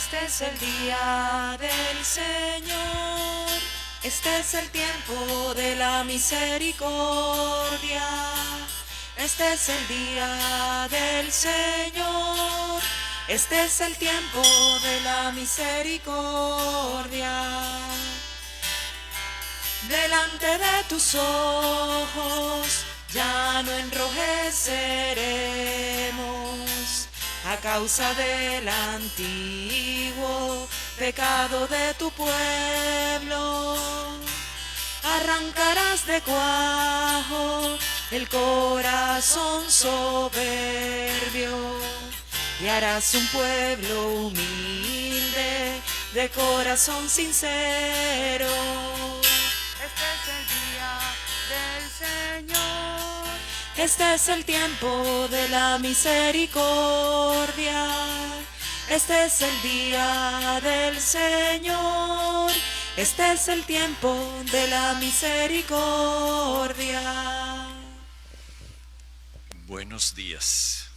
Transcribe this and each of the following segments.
Este es el día del Señor, este es el tiempo de la misericordia. Este es el día del Señor, este es el tiempo de la misericordia. Delante de tus ojos ya no enrojeceremos a causa del antiguo pecado de tu pueblo. Arrancarás de cuajo el corazón soberbio y harás un pueblo humilde de corazón sincero. Este es el día del Señor, este es el tiempo de la misericordia. Este es el día del Señor, este es el tiempo de la misericordia. Buenos días.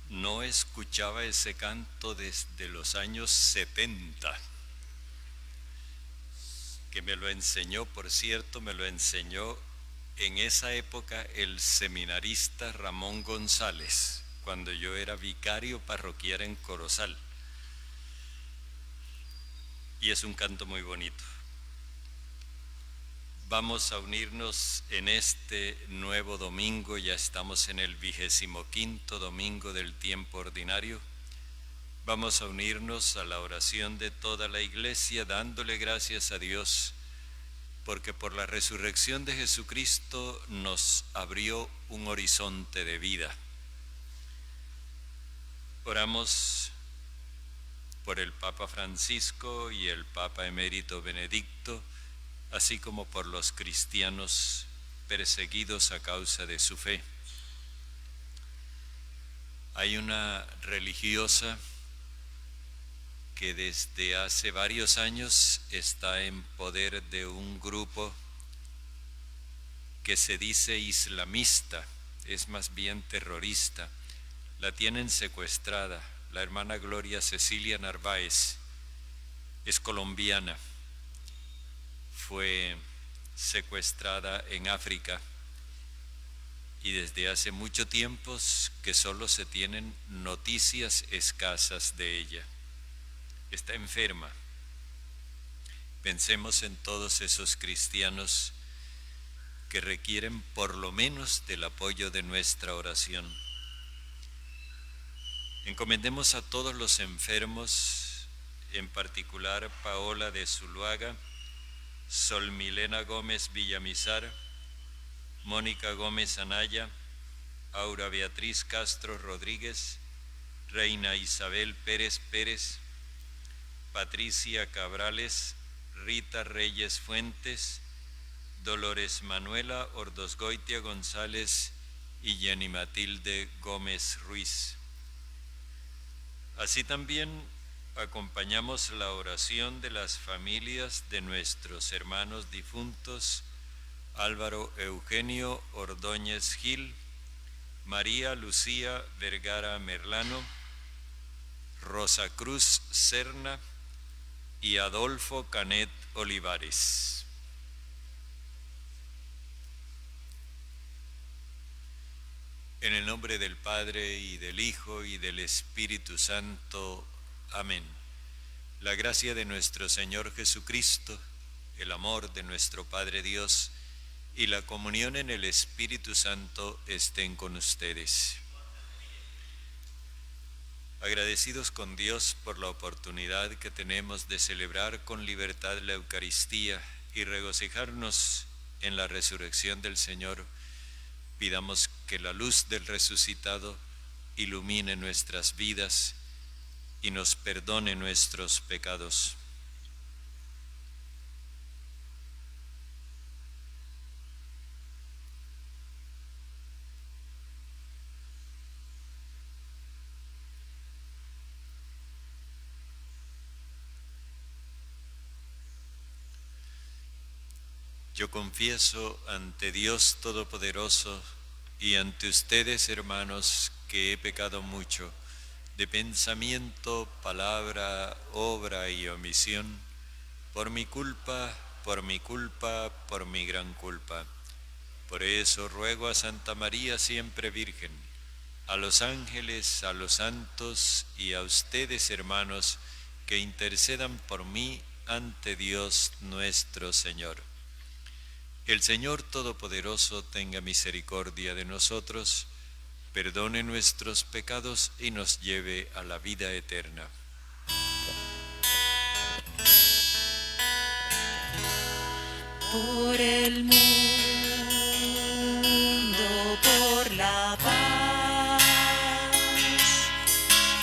No escuchaba ese canto desde los años 70, que me lo enseñó, por cierto, me lo enseñó en esa época el seminarista Ramón González, cuando yo era vicario parroquial en Corozal. Y es un canto muy bonito. Vamos a unirnos en este nuevo domingo, ya estamos en el 25º domingo del tiempo ordinario. Vamos a unirnos a la oración de toda la iglesia, dándole gracias a Dios, porque por la resurrección de Jesucristo nos abrió un horizonte de vida. Oramos por el Papa Francisco y el Papa Emérito Benedicto, así como por los cristianos perseguidos a causa de su fe. Hay una religiosa que desde hace varios años está en poder de un grupo que se dice islamista, es más bien terrorista. La tienen secuestrada, la hermana Gloria Cecilia Narváez, es colombiana, fue secuestrada en África y desde hace mucho tiempo que solo se tienen noticias escasas de ella. Está enferma. Pensemos en todos esos cristianos que requieren por lo menos del apoyo de nuestra oración. Encomendemos a todos los enfermos, en particular Paola de Zuluaga, Sol Milena Gómez Villamizar, Mónica Gómez Anaya, Aura Beatriz Castro Rodríguez, Reina Isabel Pérez Pérez, Patricia Cabrales, Rita Reyes Fuentes, Dolores Manuela Ordosgoitia González y Jenny Matilde Gómez Ruiz. Así también acompañamos la oración de las familias de nuestros hermanos difuntos Álvaro Eugenio Ordóñez Gil, María Lucía Vergara Merlano, Rosa Cruz Serna y Adolfo Canet Olivares. En el nombre del Padre, y del Hijo, y del Espíritu Santo. Amén. La gracia de nuestro Señor Jesucristo, el amor de nuestro Padre Dios, y la comunión en el Espíritu Santo estén con ustedes. Agradecidos con Dios por la oportunidad que tenemos de celebrar con libertad la Eucaristía y regocijarnos en la resurrección del Señor, pidamos que la luz del resucitado ilumine nuestras vidas y nos perdone nuestros pecados. Yo confieso ante Dios Todopoderoso y ante ustedes, hermanos, que he pecado mucho de pensamiento, palabra, obra y omisión, por mi culpa, por mi culpa, por mi gran culpa. Por eso ruego a Santa María siempre Virgen, a los ángeles, a los santos y a ustedes, hermanos, que intercedan por mí ante Dios nuestro Señor. El Señor Todopoderoso tenga misericordia de nosotros, perdone nuestros pecados y nos lleve a la vida eterna. Por el mundo, por la paz,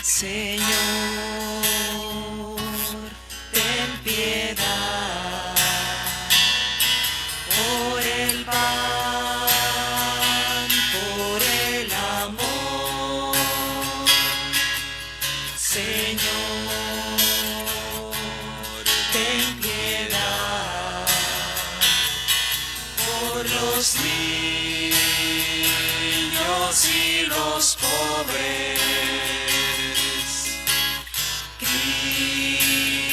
Señor, ten piedad. Por el pan, por el amor, Señor, ten piedad. Por los niños y los pobres,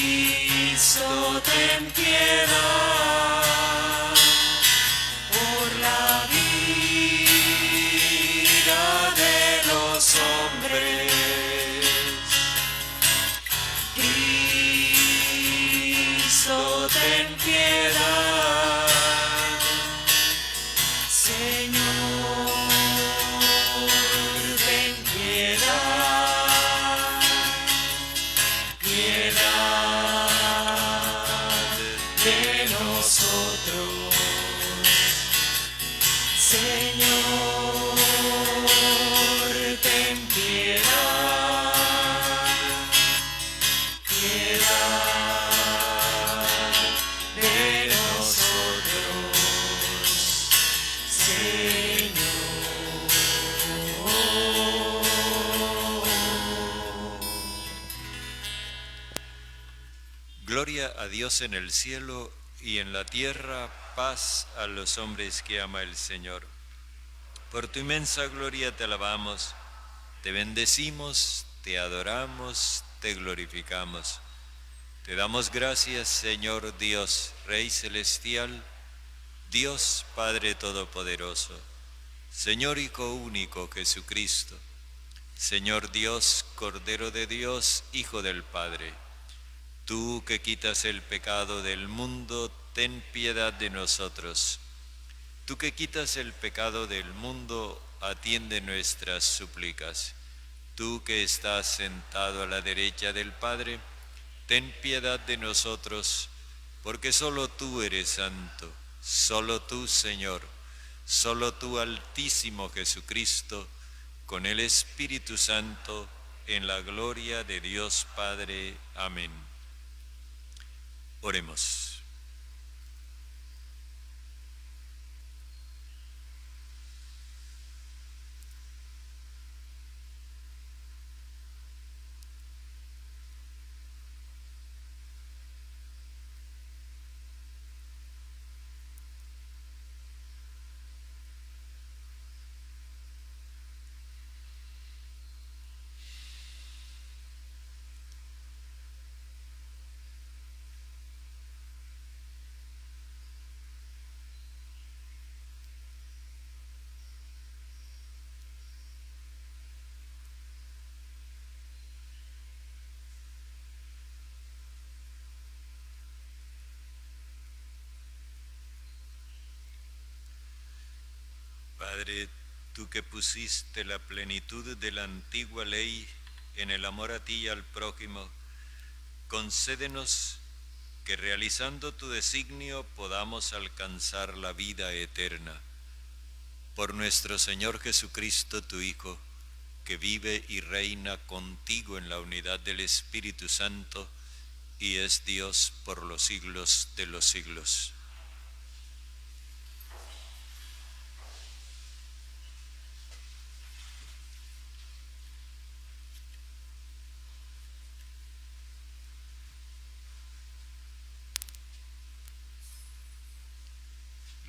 Cristo, ten piedad. Por la vida de los hombres, Cristo, ten piedad. Señor, ten piedad, piedad de nosotros. Señor, ten piedad, piedad de nosotros. Gloria a Dios en el cielo y en la tierra paz a los hombres que ama el Señor. Por tu inmensa gloria te alabamos, te bendecimos, te adoramos, te glorificamos. Te damos gracias, Señor Dios, Rey celestial, Dios Padre Todopoderoso, Señor Hijo único Jesucristo, Señor Dios, Cordero de Dios, Hijo del Padre. Tú que quitas el pecado del mundo, ten piedad de nosotros. Tú que quitas el pecado del mundo, atiende nuestras súplicas. Tú que estás sentado a la derecha del Padre, ten piedad de nosotros, porque solo tú eres santo, solo tú, Señor, solo tú, Altísimo Jesucristo, con el Espíritu Santo, en la gloria de Dios Padre. Amén. Oremos. Padre, tú que pusiste la plenitud de la antigua ley en el amor a ti y al prójimo, concédenos que realizando tu designio podamos alcanzar la vida eterna. Por nuestro Señor Jesucristo, tu Hijo, que vive y reina contigo en la unidad del Espíritu Santo y es Dios por los siglos de los siglos.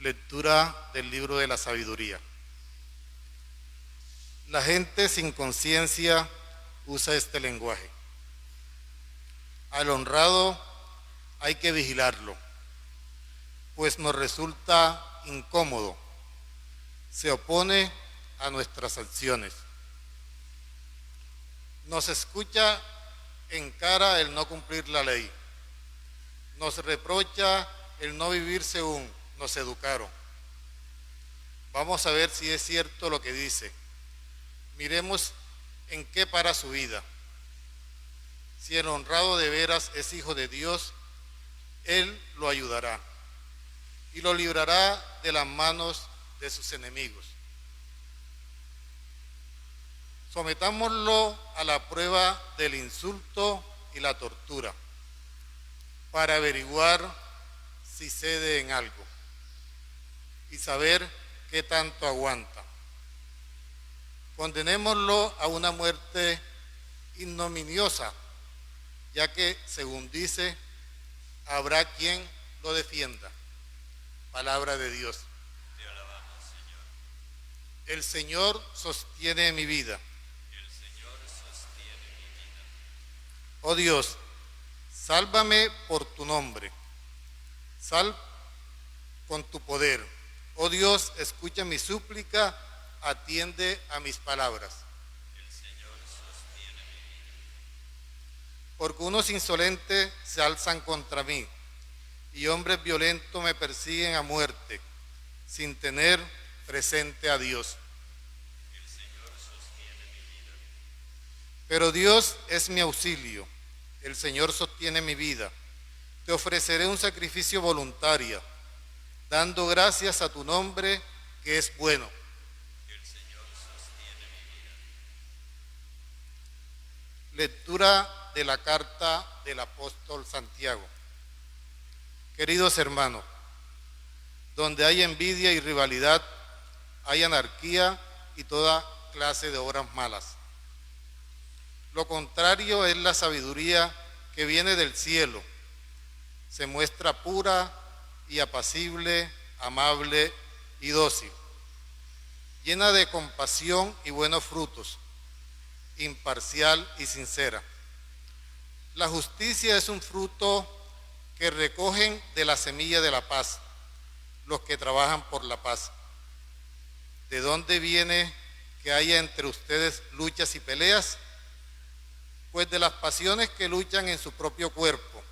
Lectura del libro de la sabiduría. La gente sin conciencia usa este lenguaje. Al honrado hay que vigilarlo, pues nos resulta incómodo, se opone a nuestras acciones. Nos escucha en cara el no cumplir la ley, nos reprocha el no vivir según nos educaron. Vamos a ver si es cierto lo que dice. Miremos en qué para su vida. Si el honrado de veras es hijo de Dios, Él lo ayudará y lo librará de las manos de sus enemigos. Sometámoslo a la prueba del insulto y la tortura para averiguar si cede en algo y saber qué tanto aguanta. Condenémoslo a una muerte ignominiosa, ya que, según dice, habrá quien lo defienda. Palabra de Dios. Te alabamos, Señor. El Señor sostiene mi vida. El Señor sostiene mi vida. Oh Dios, sálvame por tu nombre. Sal con tu poder. Oh Dios, escucha mi súplica, atiende a mis palabras. El Señor sostiene mi vida. Porque unos insolentes se alzan contra mí y hombres violentos me persiguen a muerte sin tener presente a Dios. El Señor sostiene mi vida. Pero Dios es mi auxilio, el Señor sostiene mi vida. Te ofreceré un sacrificio voluntario, dando gracias a tu nombre que es bueno. El Señor sostiene mi vida. Lectura de la carta del apóstol Santiago. Queridos hermanos, donde hay envidia y rivalidad, hay anarquía y toda clase de obras malas. Lo contrario es la sabiduría que viene del cielo. Se muestra pura y apacible, amable y dócil, llena de compasión y buenos frutos, imparcial y sincera. La justicia es un fruto que recogen de la semilla de la paz los que trabajan por la paz. ¿De dónde viene que haya entre ustedes luchas y peleas? Pues de las pasiones que luchan en su propio cuerpo.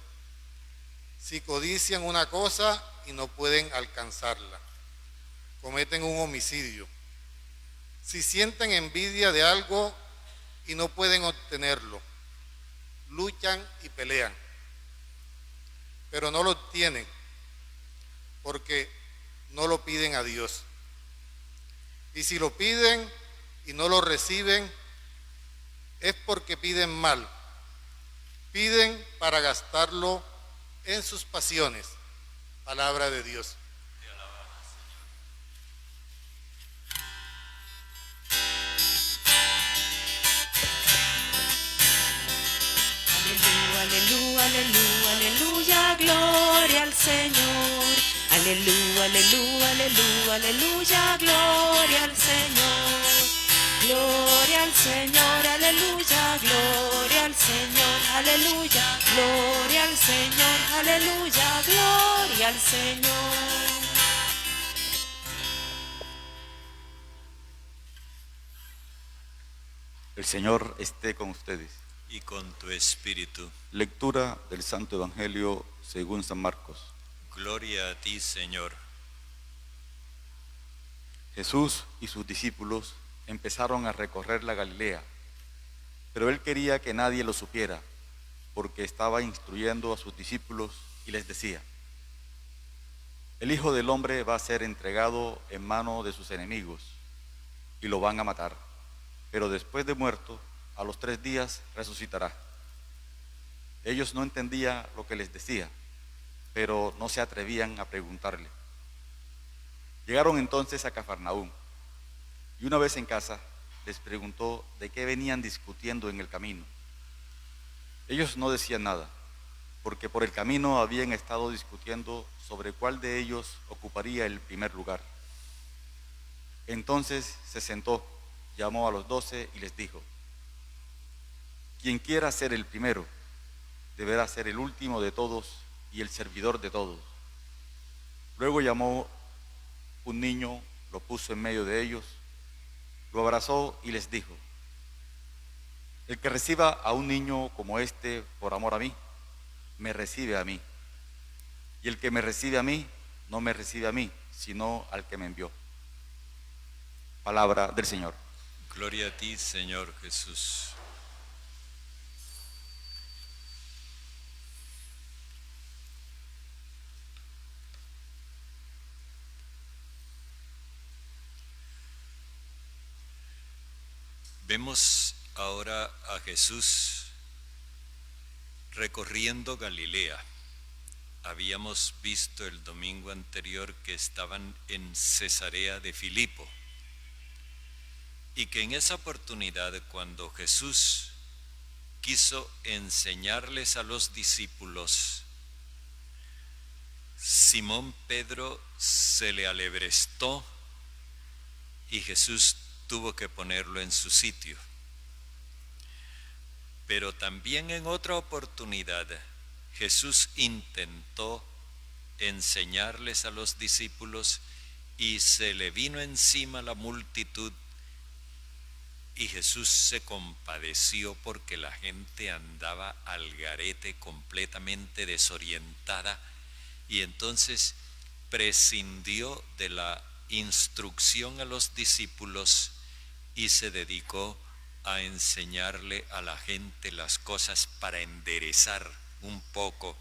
Si codician una cosa y no pueden alcanzarla, cometen un homicidio. Si sienten envidia de algo y no pueden obtenerlo, luchan y pelean, pero no lo obtienen porque no lo piden a Dios. Y si lo piden y no lo reciben, es porque piden mal. Piden para gastarlo en sus pasiones. Palabra de Dios. Te alabamos, Aleluya, aleluya, aleluya, aleluya, gloria al Señor. Aleluya, aleluya, aleluya, aleluya, gloria al Señor. Gloria al Señor, aleluya, gloria al Señor, aleluya, gloria al Señor, aleluya, gloria al Señor. El Señor esté con ustedes. y con tu espíritu. Lectura del Santo Evangelio según San Marcos. Gloria a ti, Señor. Jesús y sus discípulos empezaron a recorrer la Galilea, pero él quería que nadie lo supiera, porque estaba instruyendo a sus discípulos y les decía: el Hijo del Hombre va a ser entregado en mano de sus enemigos y lo van a matar, pero después de muerto, a los 3 días resucitará. Ellos no entendían lo que les decía, pero no se atrevían a preguntarle. Llegaron entonces a Cafarnaúm, y una vez en casa les preguntó de qué venían discutiendo en el camino. Ellos no decían nada, porque por el camino habían estado discutiendo sobre cuál de ellos ocuparía el primer lugar. Entonces se sentó, llamó a los 12 y les dijo: quien quiera ser el primero, deberá ser el último de todos y el servidor de todos. Luego llamó un niño, lo puso en medio de ellos, lo abrazó y les dijo: el que reciba a un niño como este por amor a mí, me recibe a mí. Y el que me recibe a mí, no me recibe a mí, sino al que me envió. Palabra del Señor. Gloria a ti, Señor Jesús. Vemos ahora a Jesús recorriendo Galilea. Habíamos visto el domingo anterior que estaban en Cesarea de Filipo y que en esa oportunidad, cuando Jesús quiso enseñarles a los discípulos, Simón Pedro se le alebrestó y Jesús tuvo que ponerlo en su sitio. Pero también en otra oportunidad Jesús intentó enseñarles a los discípulos y se le vino encima la multitud y Jesús se compadeció porque la gente andaba al garete, completamente desorientada, y entonces prescindió de la instrucción a los discípulos y se dedicó a enseñarle a la gente las cosas para enderezar un poco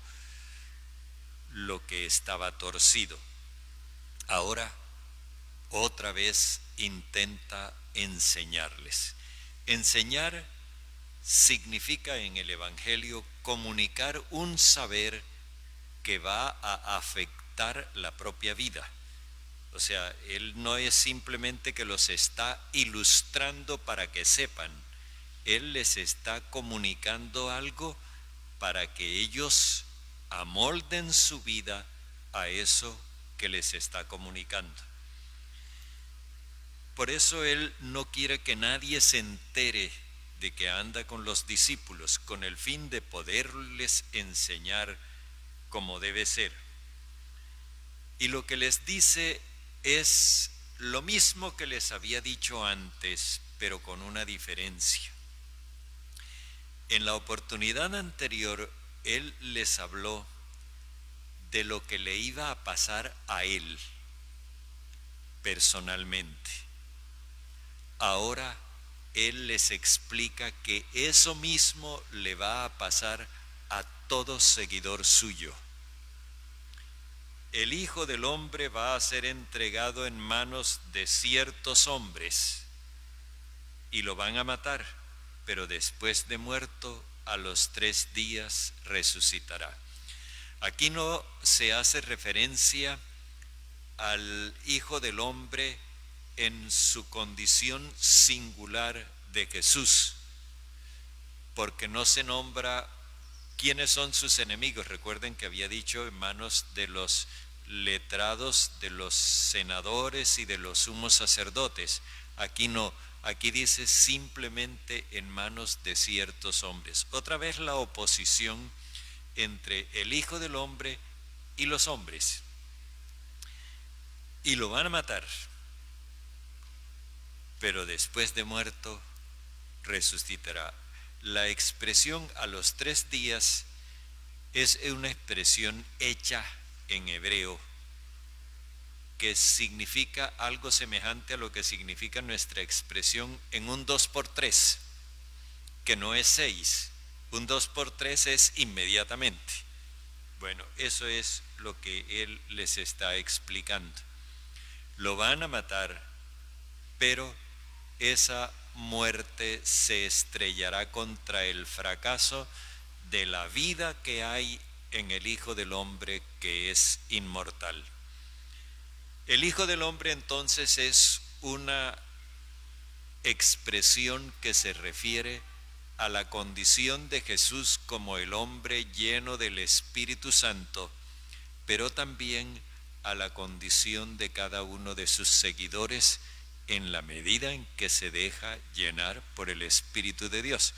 lo que estaba torcido. Ahora otra vez intenta enseñarles. Enseñar significa en el Evangelio comunicar un saber que va a afectar la propia vida. O sea, Él no es simplemente que los está ilustrando para que sepan, Él les está comunicando algo para que ellos amolden su vida a eso que les está comunicando. Por eso Él no quiere que nadie se entere de que anda con los discípulos, con el fin de poderles enseñar como debe ser. Y lo que les dice es lo mismo que les había dicho antes, pero con una diferencia. En la oportunidad anterior, Él les habló de lo que le iba a pasar a Él personalmente. Ahora Él les explica que eso mismo le va a pasar a todo seguidor suyo. El Hijo del Hombre va a ser entregado en manos de ciertos hombres y lo van a matar, pero después de muerto, a los 3 días resucitará. Aquí no se hace referencia al Hijo del Hombre en su condición singular de Jesús, porque no se nombra quiénes son sus enemigos. Recuerden que había dicho en manos de los letrados, de los senadores y de los sumos sacerdotes. Aquí no, aquí dice simplemente en manos de ciertos hombres. Otra vez la oposición entre el Hijo del Hombre y los hombres. Y lo van a matar, pero después de muerto resucitará. La expresión a los 3 días es una expresión hecha en hebreo que significa algo semejante a lo que significa nuestra expresión en un 2x3, que no es 6, un 2x3 es inmediatamente. Bueno, eso es lo que Él les está explicando. Lo van a matar, pero esa muerte se estrellará contra el fracaso de la vida que hay en el Hijo del Hombre, que es inmortal. El Hijo del Hombre entonces es una expresión que se refiere a la condición de Jesús como el hombre lleno del Espíritu Santo, pero también a la condición de cada uno de sus seguidores en la medida en que se deja llenar por el Espíritu de Dios.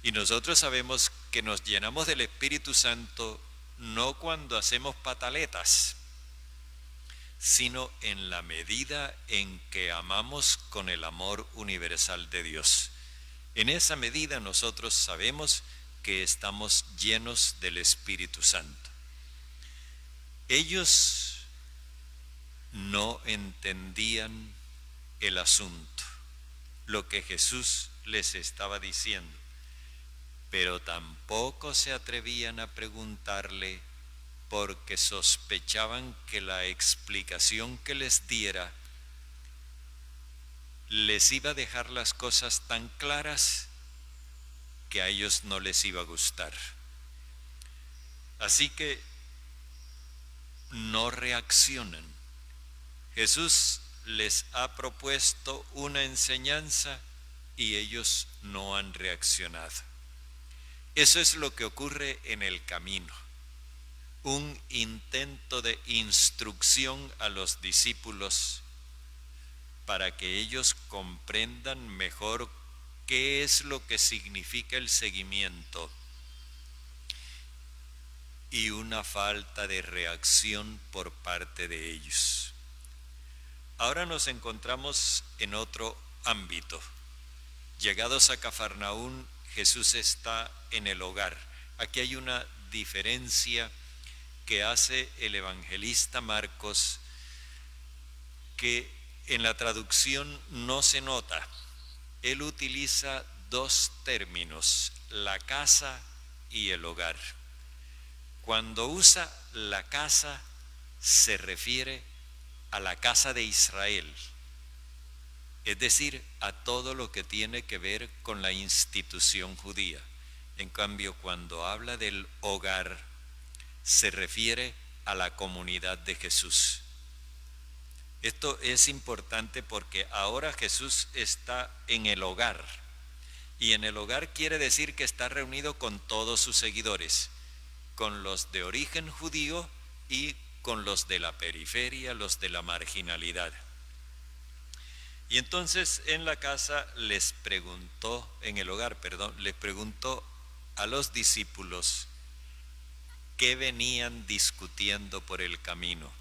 Y nosotros sabemos que nos llenamos del Espíritu Santo no cuando hacemos pataletas, sino en la medida en que amamos con el amor universal de Dios. En esa medida nosotros sabemos que estamos llenos del Espíritu Santo. Ellos no entendían el asunto, lo que Jesús les estaba diciendo, pero tampoco se atrevían a preguntarle porque sospechaban que la explicación que les diera les iba a dejar las cosas tan claras que a ellos no les iba a gustar. Así que no reaccionan. Jesús les ha propuesto una enseñanza y ellos no han reaccionado. Eso es lo que ocurre en el camino. Un intento de instrucción a los discípulos para que ellos comprendan mejor qué es lo que significa el seguimiento, y una falta de reacción por parte de ellos. Ahora nos encontramos en otro ámbito. Llegados a Cafarnaún, Jesús está en el hogar. Aquí hay una diferencia que hace el evangelista Marcos que en la traducción no se nota. Él utiliza dos términos, la casa y el hogar. Cuando usa la casa, se refiere a la casa de Israel, es decir, a todo lo que tiene que ver con la institución judía. En cambio, cuando habla del hogar, se refiere a la comunidad de Jesús. Esto es importante porque ahora Jesús está en el hogar, y en el hogar quiere decir que está reunido con todos sus seguidores, con los de origen judío y con los de la periferia, los de la marginalidad. Y entonces en la casa les preguntó a los discípulos qué venían discutiendo por el camino.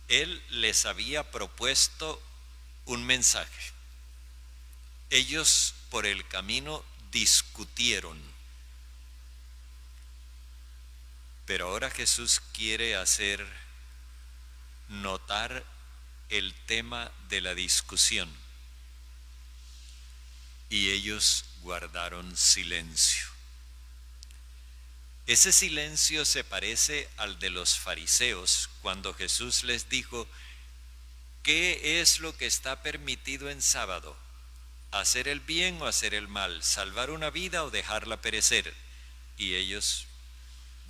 Él les había propuesto un mensaje. Ellos por el camino discutieron. Pero ahora Jesús quiere hacer notar el tema de la discusión. Y ellos guardaron silencio. Ese silencio se parece al de los fariseos cuando Jesús les dijo: ¿qué es lo que está permitido en sábado? ¿Hacer el bien o hacer el mal? ¿Salvar una vida o dejarla perecer? Y ellos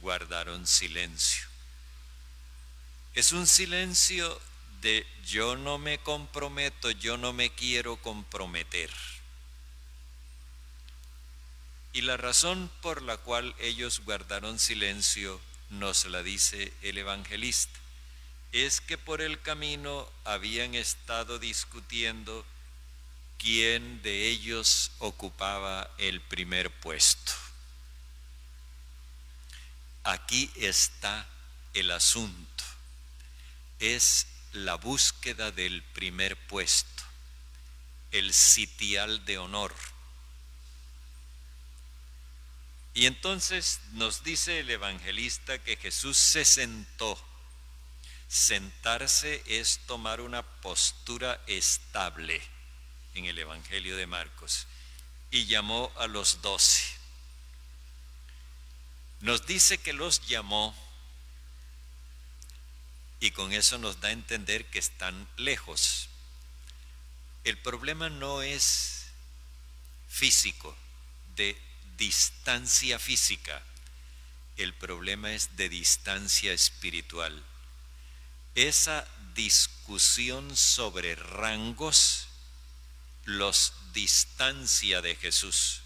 guardaron silencio. Es un silencio de yo no me comprometo, yo no me quiero comprometer. Y la razón por la cual ellos guardaron silencio nos la dice el evangelista. Es que por el camino habían estado discutiendo quién de ellos ocupaba el primer puesto. Aquí está el asunto. Es la búsqueda del primer puesto, el sitial de honor. Y entonces nos dice el evangelista que Jesús se sentó. Sentarse es tomar una postura estable en el Evangelio de Marcos. Y llamó a los 12. Nos dice que los llamó y con eso nos da a entender que están lejos. El problema no es físico, de distancia física. El problema es de distancia espiritual. Esa discusión sobre rangos los distancia de Jesús.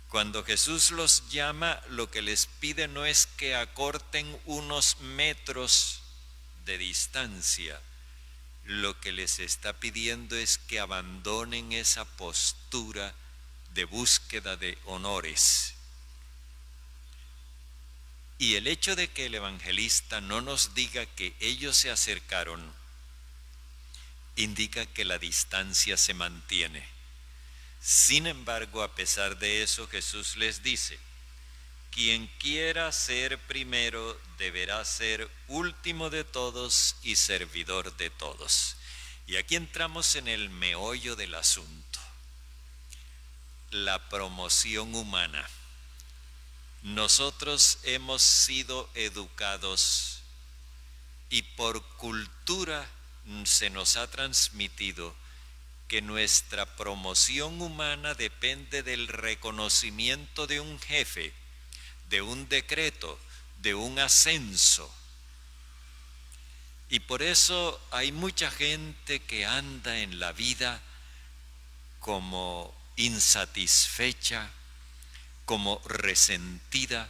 Cuando Jesús los llama, lo que les pide no es que acorten unos metros de distancia. Lo que les está pidiendo es que abandonen esa postura de búsqueda de honores. Y el hecho de que el evangelista no nos diga que ellos se acercaron, indica que la distancia se mantiene. Sin embargo, a pesar de eso, Jesús les dice: quien quiera ser primero deberá ser último de todos y servidor de todos. Y aquí entramos en el meollo del asunto: la promoción humana. Nosotros hemos sido educados y por cultura se nos ha transmitido que nuestra promoción humana depende del reconocimiento de un jefe, de un decreto, de un ascenso. Y por eso hay mucha gente que anda en la vida como insatisfecha, como resentida,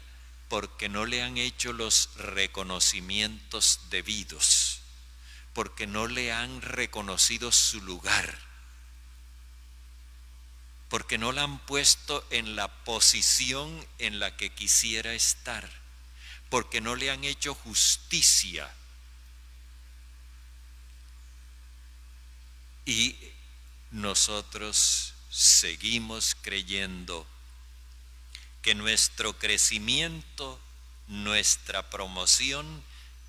porque no le han hecho los reconocimientos debidos, porque no le han reconocido su lugar, porque no la han puesto en la posición en la que quisiera estar, porque no le han hecho justicia. Y nosotros seguimos creyendo que nuestro crecimiento, nuestra promoción,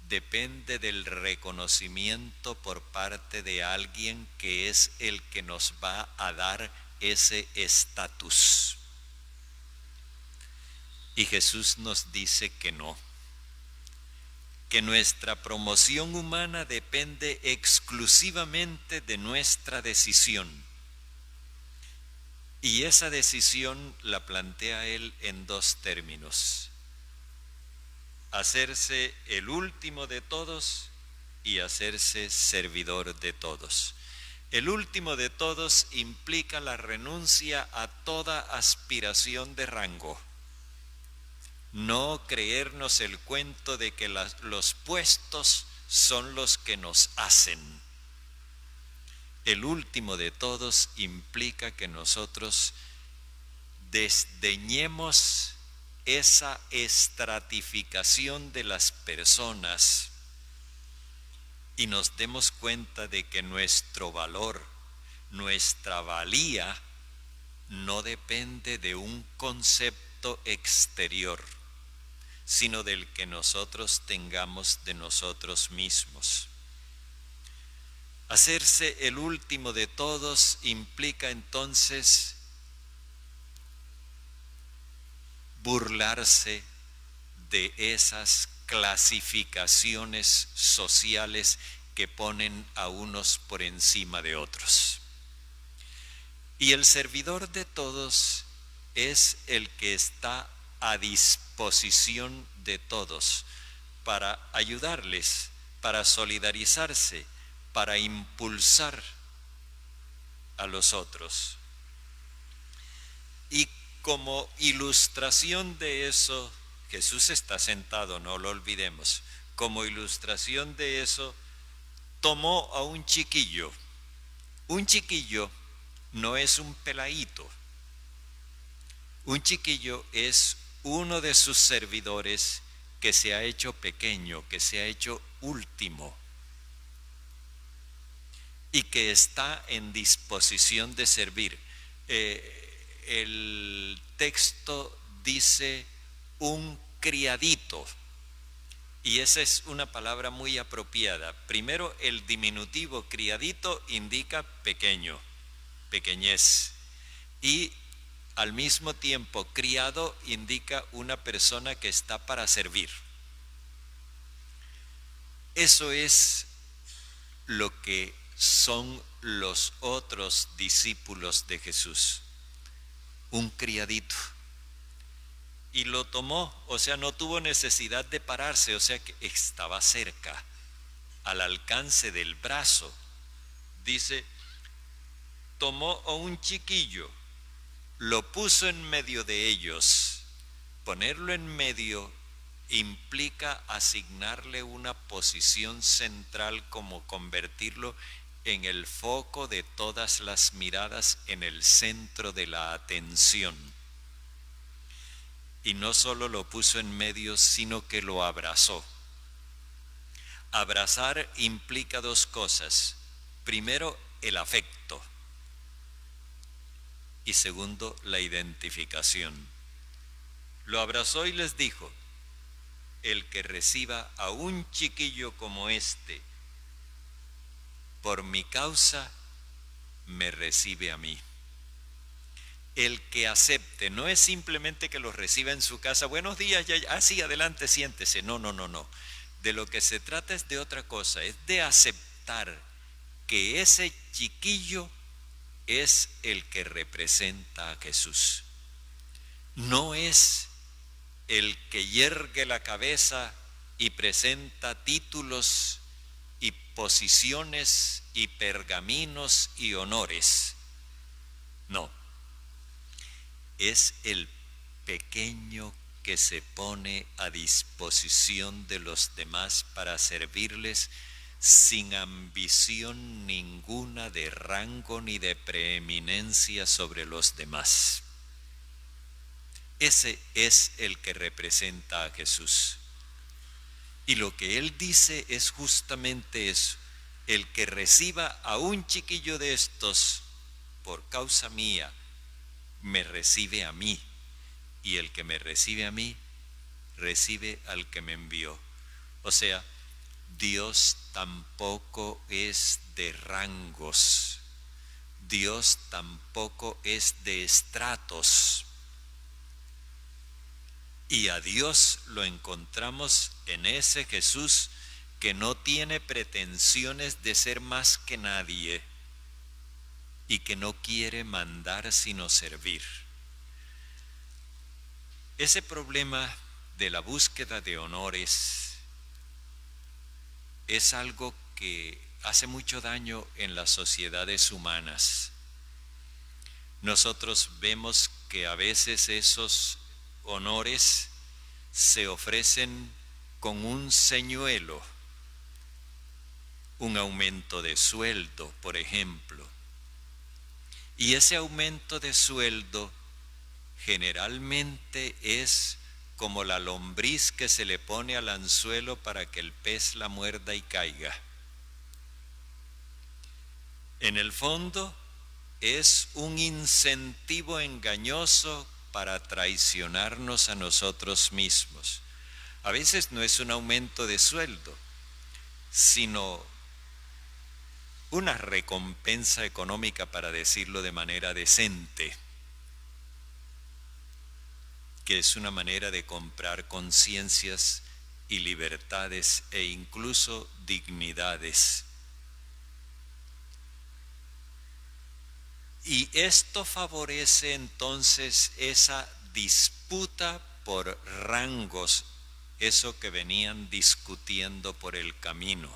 depende del reconocimiento por parte de alguien que es el que nos va a dar ese estatus. Y Jesús nos dice que no, que nuestra promoción humana depende exclusivamente de nuestra decisión. Y esa decisión la plantea él en dos términos: hacerse el último de todos y hacerse servidor de todos. El último de todos implica la renuncia a toda aspiración de rango. No creernos el cuento de que los puestos son los que nos hacen. El último de todos implica que nosotros desdeñemos esa estratificación de las personas y nos demos cuenta de que nuestro valor, nuestra valía, no depende de un concepto exterior, sino del que nosotros tengamos de nosotros mismos. Hacerse el último de todos implica entonces burlarse de esas clasificaciones sociales que ponen a unos por encima de otros. Y el servidor de todos es el que está a disposición de todos para ayudarles, para solidarizarse, para impulsar a los otros. Y como ilustración de eso, Jesús está sentado, no lo olvidemos. Como ilustración de eso, tomó a un chiquillo. Un chiquillo no es un peladito. Un chiquillo es uno de sus servidores que se ha hecho pequeño, que se ha hecho último, y que está en disposición de servir. El texto dice un criadito, y esa es una palabra muy apropiada. Primero, el diminutivo criadito indica pequeño, pequeñez, y al mismo tiempo criado indica una persona que está para servir. Eso es lo que son los otros discípulos de Jesús, un criadito. Y lo tomó, o sea, no tuvo necesidad de pararse, o sea que estaba cerca, al alcance del brazo. Dice, tomó a un chiquillo, lo puso en medio de ellos. Ponerlo en medio implica asignarle una posición central, como convertirlo en el foco de todas las miradas, en el centro de la atención. Y no solo lo puso en medio, sino que lo abrazó. Abrazar implica dos cosas. Primero, el afecto. Y segundo, la identificación. Lo abrazó y les dijo: el que reciba a un chiquillo como este, por mi causa, me recibe a mí. El que acepte, no es simplemente que los reciba en su casa, buenos días, ya, sí, adelante, siéntese. No. De lo que se trata es de otra cosa, es de aceptar que ese chiquillo es el que representa a Jesús. No es el que yergue la cabeza y presenta títulos y posiciones y pergaminos y honores. No, es el pequeño que se pone a disposición de los demás para servirles sin ambición ninguna de rango ni de preeminencia sobre los demás. Ese es el que representa a Jesús. Y lo que él dice es justamente eso: el que reciba a un chiquillo de estos por causa mía, me recibe a mí, y el que me recibe a mí, recibe al que me envió. O sea, Dios tampoco es de rangos, Dios tampoco es de estratos. Y a Dios lo encontramos en ese Jesús que no tiene pretensiones de ser más que nadie y que no quiere mandar sino servir. Ese problema de la búsqueda de honores es algo que hace mucho daño en las sociedades humanas. Nosotros vemos que a veces esos honores se ofrecen con un señuelo, un aumento de sueldo, por ejemplo. Y ese aumento de sueldo generalmente es como la lombriz que se le pone al anzuelo para que el pez la muerda y caiga. En el fondo es un incentivo engañoso para traicionarnos a nosotros mismos. A veces no es un aumento de sueldo, sino una recompensa económica, para decirlo de manera decente, que es una manera de comprar conciencias y libertades e incluso dignidades. Y esto favorece entonces esa disputa por rangos, eso que venían discutiendo por el camino.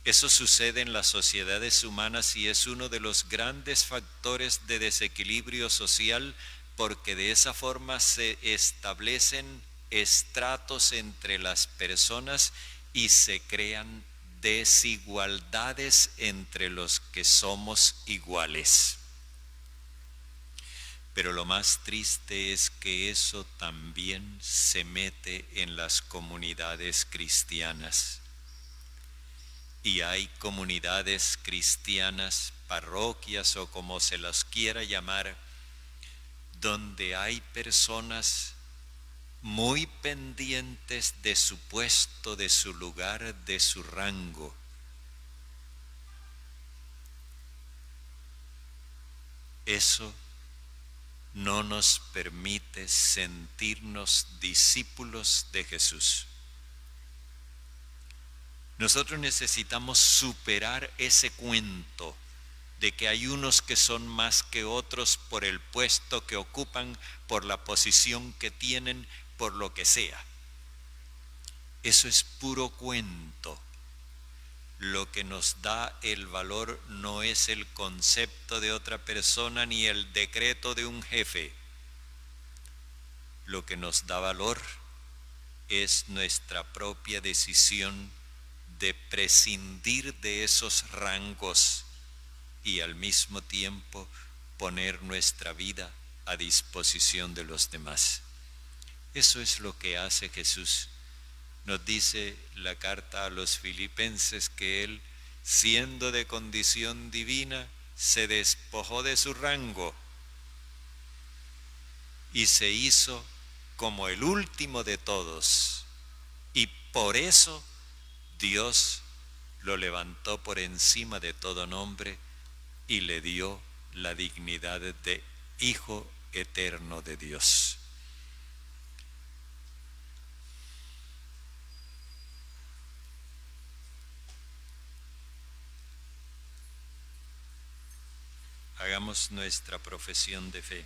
Eso sucede en las sociedades humanas y es uno de los grandes factores de desequilibrio social, porque de esa forma se establecen estratos entre las personas y se crean desigualdades entre los que somos iguales. Pero lo más triste es que eso también se mete en las comunidades cristianas. Y hay comunidades cristianas, parroquias o como se las quiera llamar, donde hay personas muy pendientes de su puesto, de su lugar, de su rango. Eso no nos permite sentirnos discípulos de Jesús. Nosotros necesitamos superar ese cuento de que hay unos que son más que otros por el puesto que ocupan, por la posición que tienen, por lo que sea. Eso es puro cuento. Lo que nos da el valor no es el concepto de otra persona ni el decreto de un jefe. Lo que nos da valor es nuestra propia decisión de prescindir de esos rangos y al mismo tiempo poner nuestra vida a disposición de los demás. Eso es lo que hace Jesús. Nos dice la carta a los Filipenses que Él, siendo de condición divina, se despojó de su rango y se hizo como el último de todos. Y por eso Dios lo levantó por encima de todo nombre y le dio la dignidad de Hijo eterno de Dios. Hagamos nuestra profesión de fe.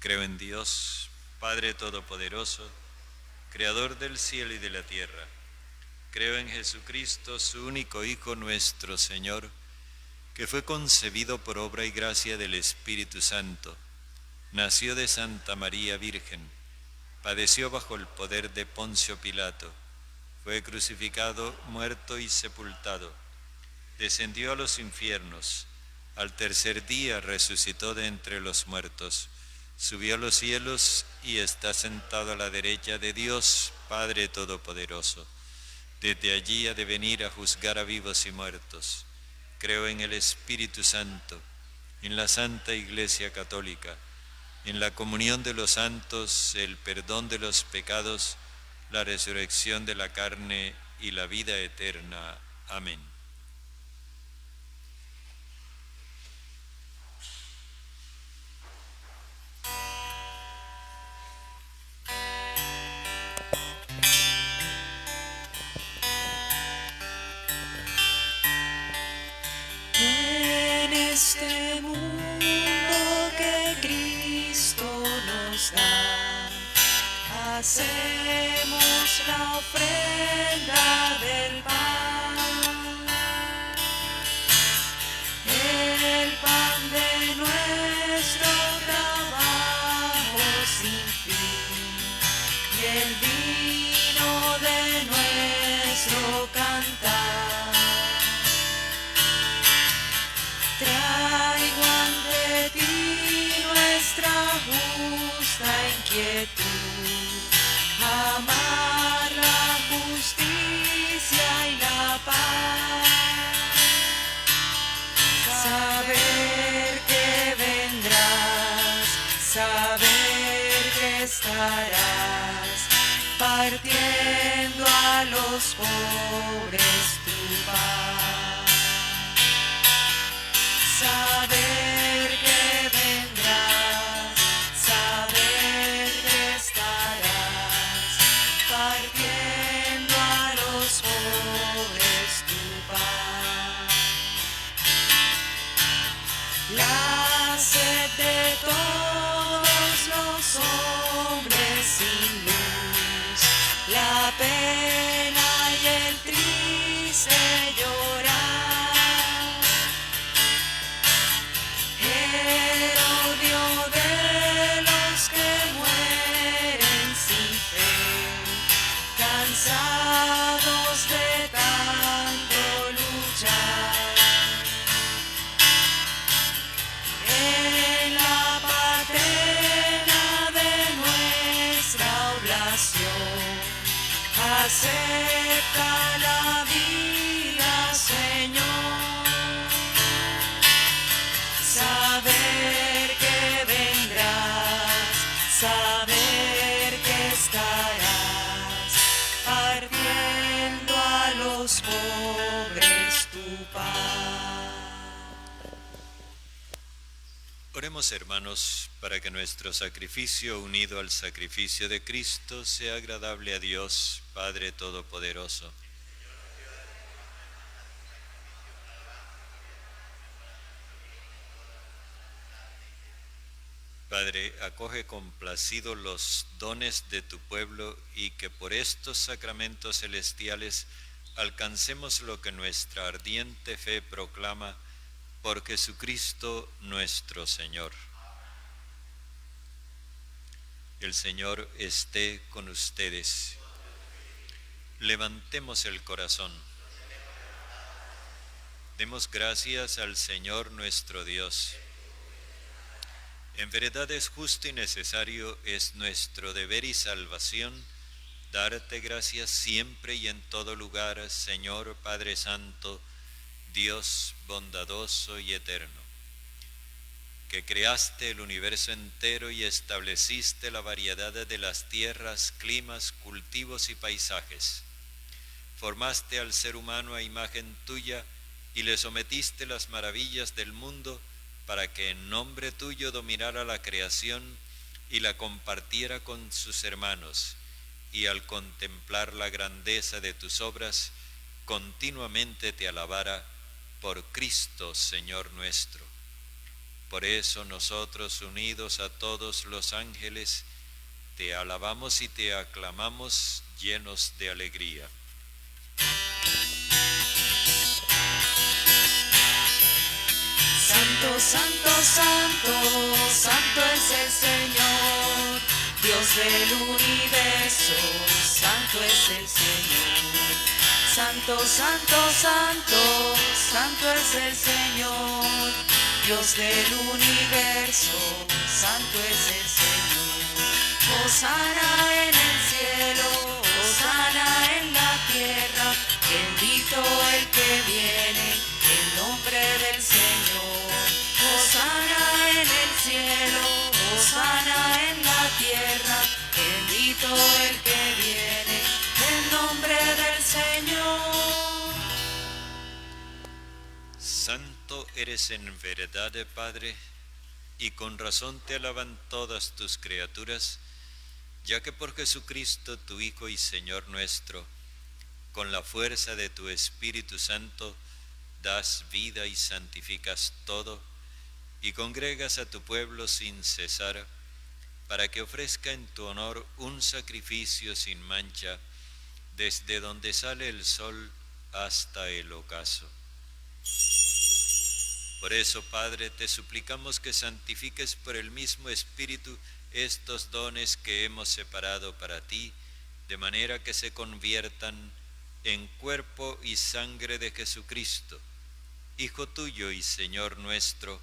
Creo en Dios, Padre Todopoderoso, Creador del cielo y de la tierra. Creo en Jesucristo, su único Hijo, nuestro Señor, que fue concebido por obra y gracia del Espíritu Santo. Nació de Santa María Virgen, padeció bajo el poder de Poncio Pilato, fue crucificado, muerto y sepultado, descendió a los infiernos, al tercer día resucitó de entre los muertos, subió a los cielos y está sentado a la derecha de Dios, Padre Todopoderoso. Desde allí ha de venir a juzgar a vivos y muertos. Creo en el Espíritu Santo, en la Santa Iglesia Católica, en la comunión de los santos, el perdón de los pecados, la resurrección de la carne y la vida eterna. Amén. En este mundo que Cristo nos da, hacemos la ofrenda del pan, el pan de nuestro trabajo sin fin y el vino de nuestro cantar. Traigo ante ti nuestra justa inquietud, amar la justicia y la paz, saber que vendrás, saber que estarás partiendo a los pobres tu paz. Saber que vendrás, saber que estarás partiendo a los pobres tu paz. La sed de todos los hombres sin luz, la pena y el triste llorar, el odio de los que mueren sin fe, cansados de tanto luchar. En la patena de nuestra oblación, acepta la vida, Señor. Saber que vendrás, saber que estarás partiendo a los pobres tu paz. Oremos, hermanos, para que nuestro sacrificio unido al sacrificio de Cristo sea agradable a Dios, Padre Todopoderoso. Padre, acoge complacido los dones de tu pueblo y que por estos sacramentos celestiales alcancemos lo que nuestra ardiente fe proclama por Jesucristo nuestro Señor. El Señor esté con ustedes. Levantemos el corazón. Demos gracias al Señor nuestro Dios. En verdad es justo y necesario, es nuestro deber y salvación, darte gracias siempre y en todo lugar, Señor Padre Santo, Dios bondadoso y eterno, que creaste el universo entero y estableciste la variedad de las tierras, climas, cultivos y paisajes. Formaste al ser humano a imagen tuya y le sometiste las maravillas del mundo para que en nombre tuyo dominara la creación y la compartiera con sus hermanos, y al contemplar la grandeza de tus obras, continuamente te alabara por Cristo, Señor nuestro. Por eso nosotros, unidos a todos los ángeles, te alabamos y te aclamamos llenos de alegría. Santo, santo, santo, santo es el Señor, Dios del universo, santo es el Señor. Santo, santo, santo, santo es el Señor, Dios del universo, santo es el Señor. Hosana en el cielo, hosana en la tierra, bendito el que viene en nombre del Señor. Hosana en el cielo, hosana en la tierra, bendito el que viene en nombre del Señor. Santo eres en verdad, Padre, y con razón te alaban todas tus criaturas, ya que por Jesucristo, tu Hijo y Señor nuestro, con la fuerza de tu Espíritu Santo, das vida y santificas todo, y congregas a tu pueblo sin cesar, para que ofrezca en tu honor un sacrificio sin mancha, desde donde sale el sol hasta el ocaso. Por eso, Padre, te suplicamos que santifiques por el mismo Espíritu estos dones que hemos separado para ti, de manera que se conviertan en cuerpo y sangre de Jesucristo, Hijo tuyo y Señor nuestro,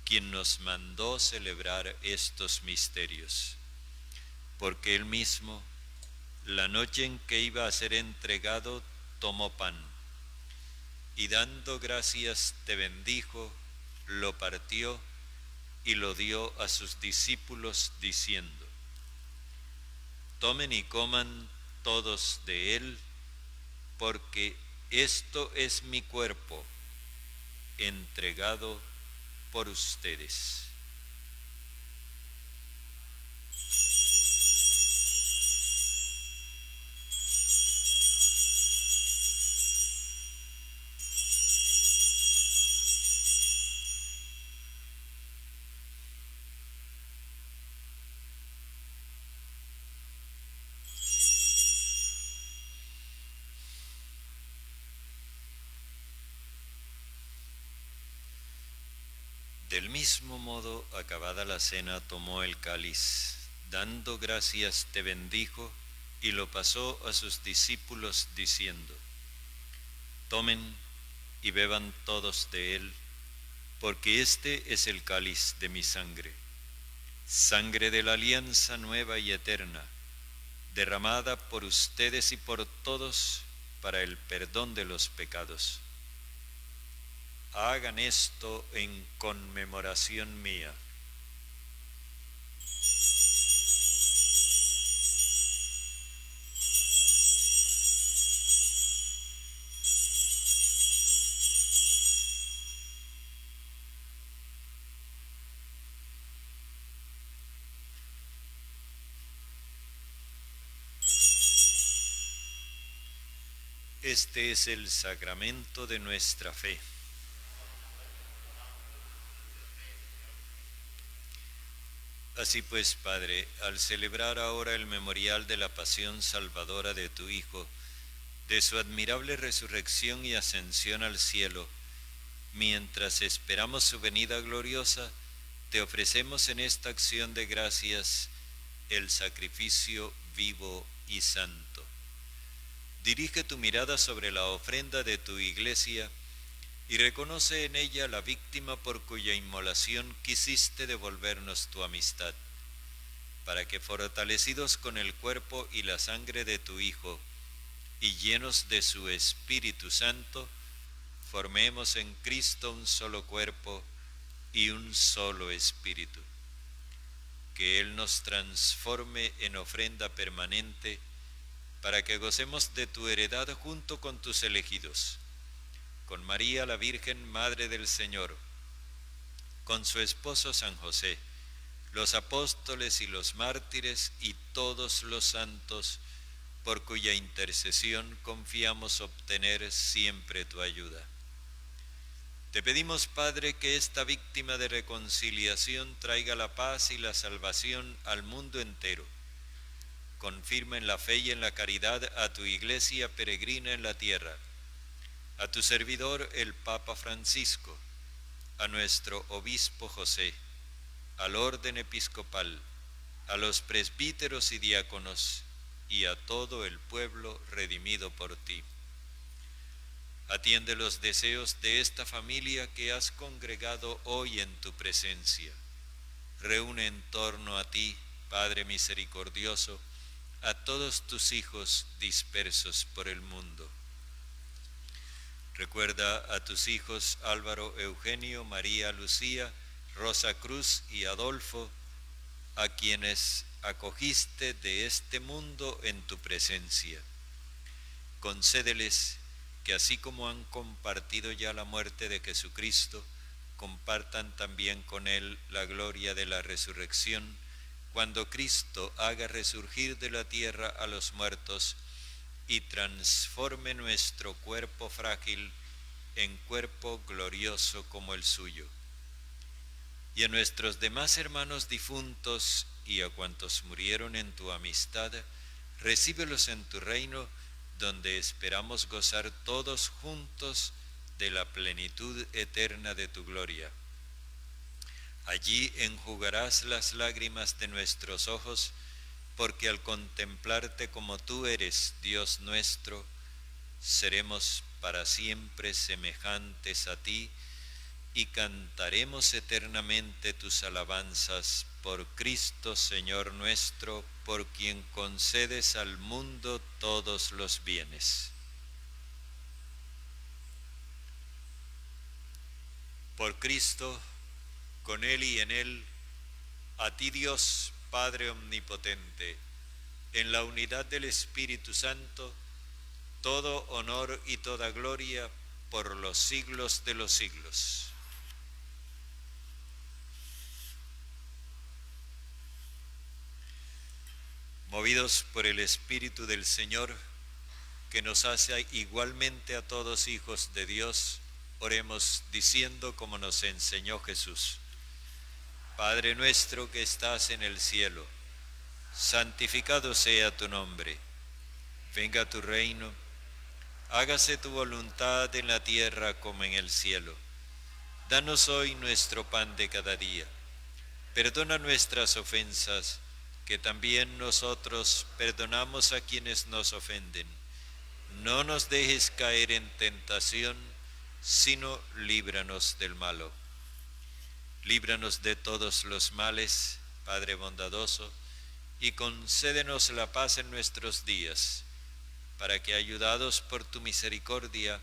quien nos mandó celebrar estos misterios. Porque él mismo, la noche en que iba a ser entregado, tomó pan, y dando gracias te bendijo, lo partió y lo dio a sus discípulos diciendo: tomen y coman todos de él, porque esto es mi cuerpo, entregado por ustedes. Del mismo modo, acabada la cena, tomó el cáliz, dando gracias te bendijo, y lo pasó a sus discípulos diciendo: tomen y beban todos de él, porque este es el cáliz de mi sangre, sangre de la alianza nueva y eterna, derramada por ustedes y por todos para el perdón de los pecados. Hagan esto en conmemoración mía. Este es el sacramento de nuestra fe. Así pues, Padre, al celebrar ahora el memorial de la pasión salvadora de tu Hijo, de su admirable resurrección y ascensión al cielo, mientras esperamos su venida gloriosa, te ofrecemos en esta acción de gracias el sacrificio vivo y santo. Dirige tu mirada sobre la ofrenda de tu iglesia y reconoce en ella la víctima por cuya inmolación quisiste devolvernos tu amistad, para que fortalecidos con el cuerpo y la sangre de tu Hijo y llenos de su Espíritu Santo, formemos en Cristo un solo cuerpo y un solo espíritu. Que Él nos transforme en ofrenda permanente para que gocemos de tu heredad junto con tus elegidos, con María la Virgen, Madre del Señor, con su esposo San José, los apóstoles y los mártires y todos los santos, por cuya intercesión confiamos obtener siempre tu ayuda. Te pedimos, Padre, que esta víctima de reconciliación traiga la paz y la salvación al mundo entero. Confirma en la fe y en la caridad a tu iglesia peregrina en la tierra, a tu servidor el Papa Francisco, a nuestro obispo José, al orden episcopal, a los presbíteros y diáconos, y a todo el pueblo redimido por ti. Atiende los deseos de esta familia que has congregado hoy en tu presencia. Reúne en torno a ti, Padre misericordioso, a todos tus hijos dispersos por el mundo. Recuerda a tus hijos Álvaro, Eugenio, María, Lucía, Rosa Cruz y Adolfo, a quienes acogiste de este mundo en tu presencia. Concédeles que así como han compartido ya la muerte de Jesucristo, compartan también con Él la gloria de la resurrección, cuando Cristo haga resurgir de la tierra a los muertos y transforme nuestro cuerpo frágil en cuerpo glorioso como el suyo. Y a nuestros demás hermanos difuntos y a cuantos murieron en tu amistad, recíbelos en tu reino, donde esperamos gozar todos juntos de la plenitud eterna de tu gloria. Allí enjugarás las lágrimas de nuestros ojos, porque al contemplarte como tú eres, Dios nuestro, seremos para siempre semejantes a ti y cantaremos eternamente tus alabanzas por Cristo Señor nuestro, por quien concedes al mundo todos los bienes. Por Cristo, con Él y en Él, a ti Dios, Padre omnipotente, en la unidad del Espíritu Santo, todo honor y toda gloria por los siglos de los siglos. Movidos por el Espíritu del Señor, que nos hace igualmente a todos hijos de Dios, oremos diciendo como nos enseñó Jesús. Padre nuestro que estás en el cielo, santificado sea tu nombre. Venga tu reino, hágase tu voluntad en la tierra como en el cielo. Danos hoy nuestro pan de cada día. Perdona nuestras ofensas, que también nosotros perdonamos a quienes nos ofenden. No nos dejes caer en tentación, sino líbranos del malo. Líbranos de todos los males, Padre bondadoso, y concédenos la paz en nuestros días, para que, ayudados por tu misericordia,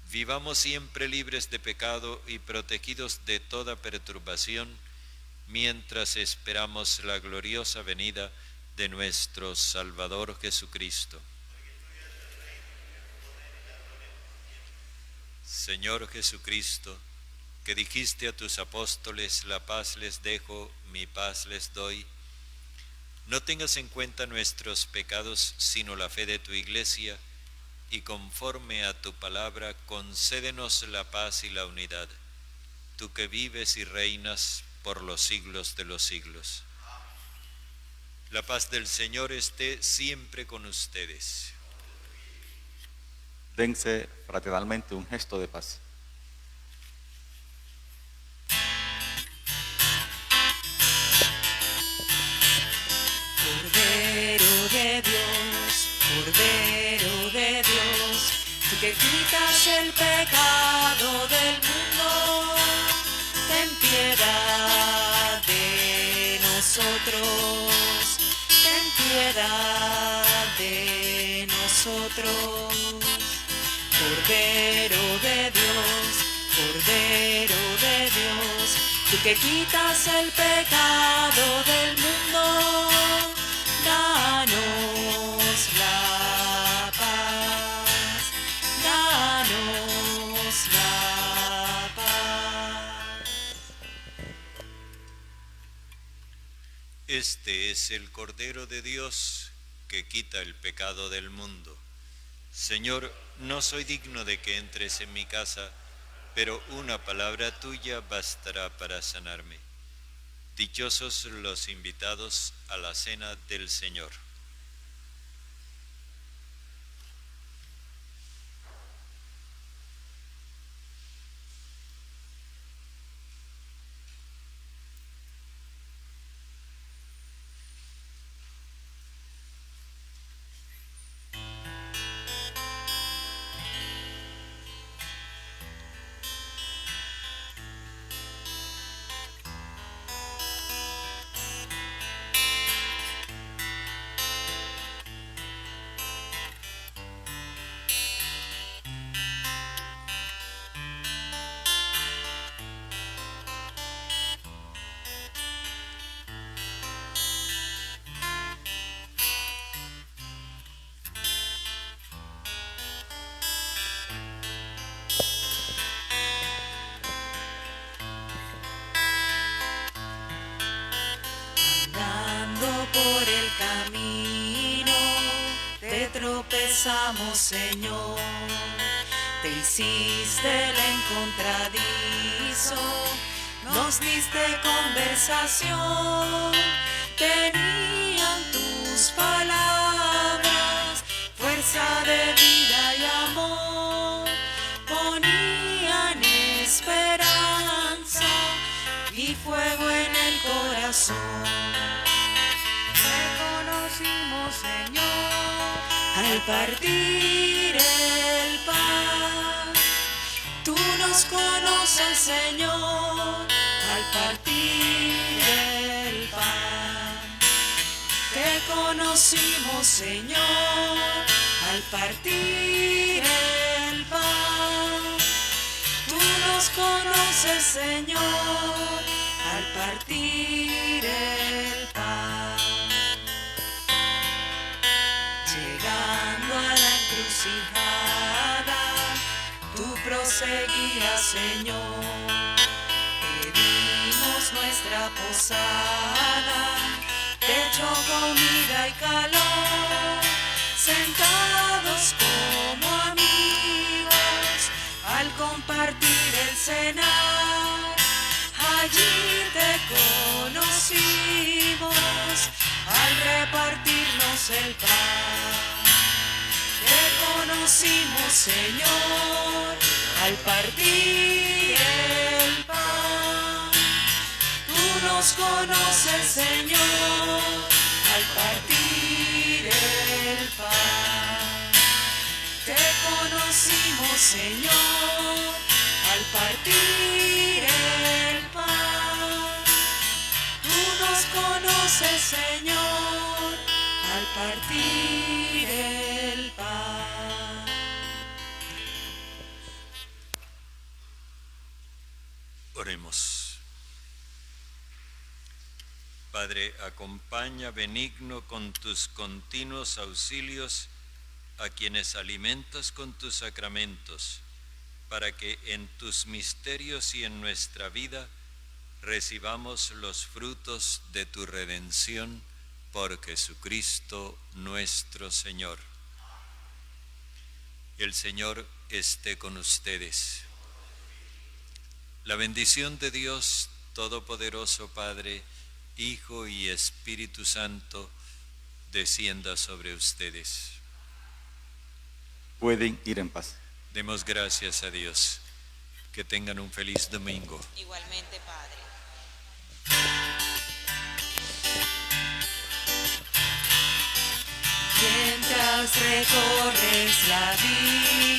vivamos siempre libres de pecado y protegidos de toda perturbación, mientras esperamos la gloriosa venida de nuestro Salvador Jesucristo. Señor Jesucristo, que dijiste a tus apóstoles, la paz les dejo, mi paz les doy, no tengas en cuenta nuestros pecados, sino la fe de tu Iglesia, y conforme a tu palabra, concédenos la paz y la unidad, tú que vives y reinas por los siglos de los siglos. La paz del Señor esté siempre con ustedes. Dense fraternalmente un gesto de paz. Cordero de Dios, tú que quitas el pecado del mundo, ten piedad de nosotros, ten piedad de nosotros. Cordero de Dios, tú que quitas el pecado del mundo, danos la paz, danos la paz. Este es el Cordero de Dios que quita el pecado del mundo. Señor, no soy digno de que entres en mi casa, pero una palabra tuya bastará para sanarme. Dichosos los invitados a la cena del Señor. Por el camino te tropezamos, Señor, te hiciste el encontradizo, nos diste conversación, tenían tus palabras, fuerza de vida y amor, ponían esperanza y fuego en el corazón. Señor, al partir el pan, tú nos conoces, Señor, al partir el pan. Te conocimos, Señor, al partir el pan. Tú nos conoces, Señor, al partir el pan. Llegando a la encrucijada, tú proseguías, Señor. Pedimos nuestra posada, techo, comida y calor. Sentados como amigos, al compartir el cenar, allí te conocimos, al repartirnos el pan. Te conocimos, Señor, al partir el pan. Tú nos conoces, Señor, al partir el pan. Te conocimos, Señor, al partir el pan. Tú nos conoces, Señor, al partir el pan. Oremos. Padre, acompaña benigno con tus continuos auxilios a quienes alimentas con tus sacramentos, para que en tus misterios y en nuestra vida recibamos los frutos de tu redención por Jesucristo nuestro Señor. El Señor esté con ustedes. La bendición de Dios Todopoderoso, Padre, Hijo y Espíritu Santo, descienda sobre ustedes. Pueden ir en paz. Demos gracias a Dios. Que tengan un feliz domingo. Igualmente, Padre. Mientras recorres la vida.